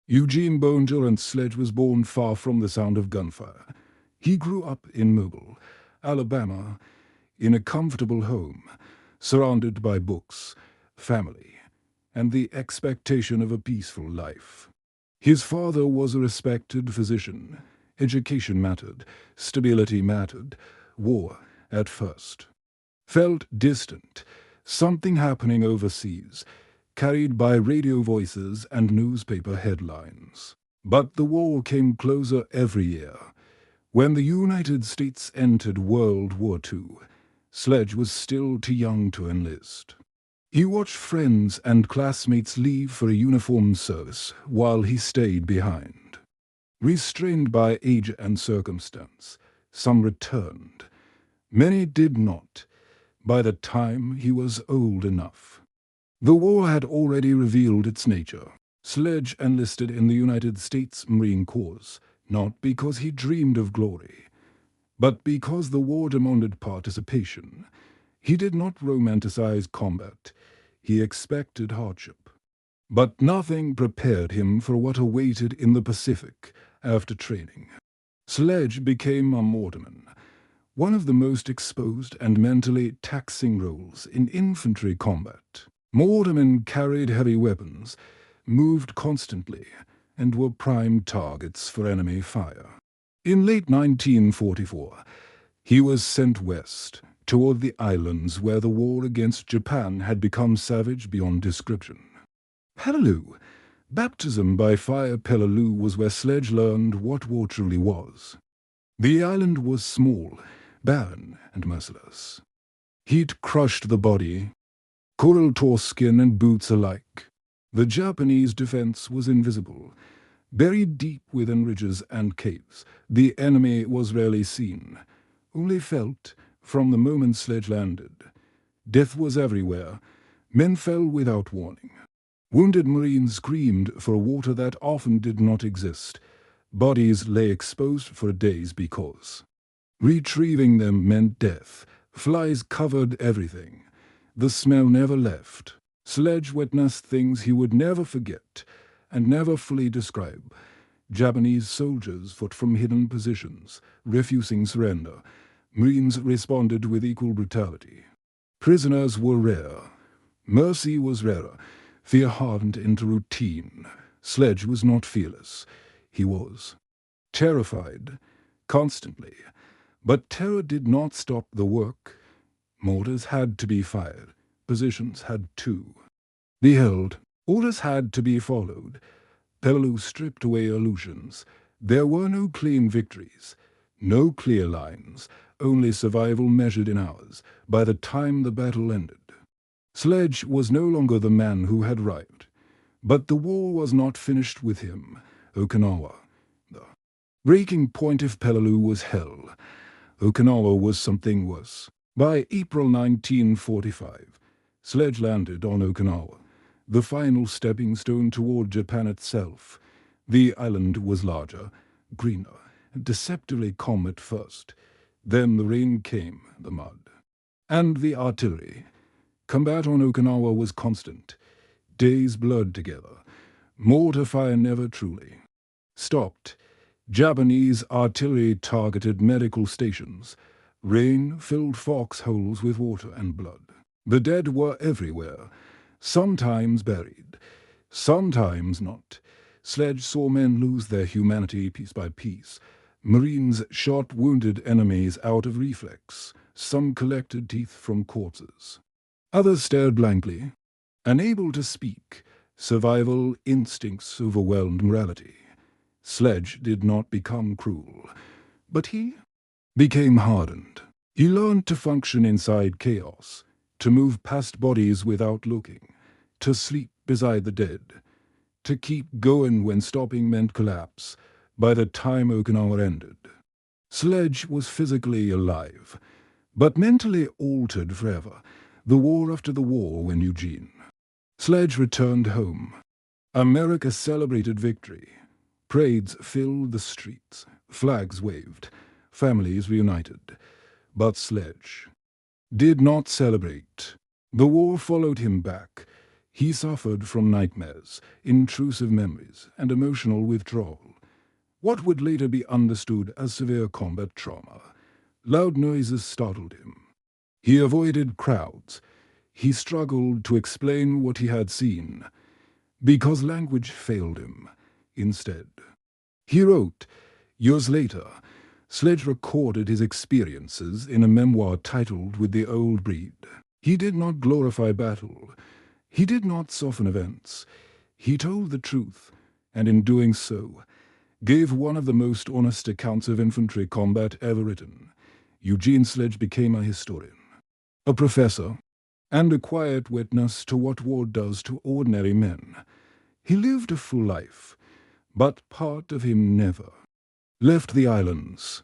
Eugene Bonger and Sledge was born far from the sound of gunfire. He grew up in Mobile, Alabama, in a comfortable home, surrounded by books, family, and the expectation of a peaceful life. His father was a respected physician. Education mattered, stability mattered, war at first. Felt distant, something happening overseas, carried by radio voices and newspaper headlines. But the war came closer every year. When the United States entered World War II, Sledge was still too young to enlist. He watched friends and classmates leave for a uniformed service while he stayed behind. Restrained by age and circumstance, some returned. Many did not, by the time he was old enough. The war had already revealed its nature. Sledge enlisted in the United States Marine Corps, not because he dreamed of glory, but because the war demanded participation. He did not romanticize combat. He expected hardship. But nothing prepared him for what awaited in the Pacific after training. Sledge became a mortarman, one of the most exposed and mentally taxing roles in infantry combat. Mortarmen carried heavy weapons, moved constantly, and were prime targets for enemy fire. In late 1944, he was sent west, toward the islands where the war against Japan had become savage beyond description. Peleliu, baptism by fire Peleliu, was where Sledge learned what war truly was. The island was small, barren, and merciless. Heat crushed the body, coral tore skin and boots alike. The Japanese defense was invisible. Buried deep within ridges and caves, the enemy was rarely seen, only felt from the moment Sledge landed. Death was everywhere. Men fell without warning. Wounded Marines screamed for water that often did not exist. Bodies lay exposed for days because retrieving them meant death. Flies covered everything. The smell never left. Sledge witnessed things he would never forget and never fully describe. Japanese soldiers fought from hidden positions, refusing surrender. Marines responded with equal brutality. Prisoners were rare. Mercy was rarer. Fear hardened into routine. Sledge was not fearless. He was terrified, constantly. But terror did not stop the work. Mortars had to be fired. Positions had too. They held. Orders had to be followed. Peleliu stripped away illusions. There were no clean victories, no clear lines, only survival measured in hours by the time the battle ended. Sledge was no longer the man who had arrived, but the war was not finished with him. Okinawa. The breaking point of Peleliu was hell. Okinawa was something worse. By April 1945, Sledge landed on Okinawa, the final stepping stone toward Japan itself. The island was larger, greener, deceptively calm at first. Then the rain came, the mud, and the artillery. Combat on Okinawa was constant. Days blurred together. Mortar fire never truly stopped. Japanese artillery targeted medical stations. Rain filled foxholes with water and blood. The dead were everywhere, sometimes buried, sometimes not. Sledge saw men lose their humanity piece by piece. Marines shot wounded enemies out of reflex. Some collected teeth from corpses. Others stared blankly, unable to speak. Survival instincts overwhelmed morality. Sledge did not become cruel, but he became hardened. He learned to function inside chaos, to move past bodies without looking, to sleep beside the dead, to keep going when stopping meant collapse. By the time Okinawa ended, Sledge was physically alive, but mentally altered forever. The war after the war when Eugene. Sledge returned home. America celebrated victory. Parades filled the streets. Flags waved. Families reunited. But Sledge did not celebrate. The war followed him back. He suffered from nightmares, intrusive memories, and emotional withdrawal. What would later be understood as severe combat trauma. Loud noises startled him. He avoided crowds. He struggled to explain what he had seen, because language failed him instead. He wrote, years later, Sledge recorded his experiences in a memoir titled With the Old Breed. He did not glorify battle. He did not soften events. He told the truth, and in doing so, gave one of the most honest accounts of infantry combat ever written. Eugene Sledge became a historian, a professor, and a quiet witness to what war does to ordinary men. He lived a full life, but part of him never left the islands.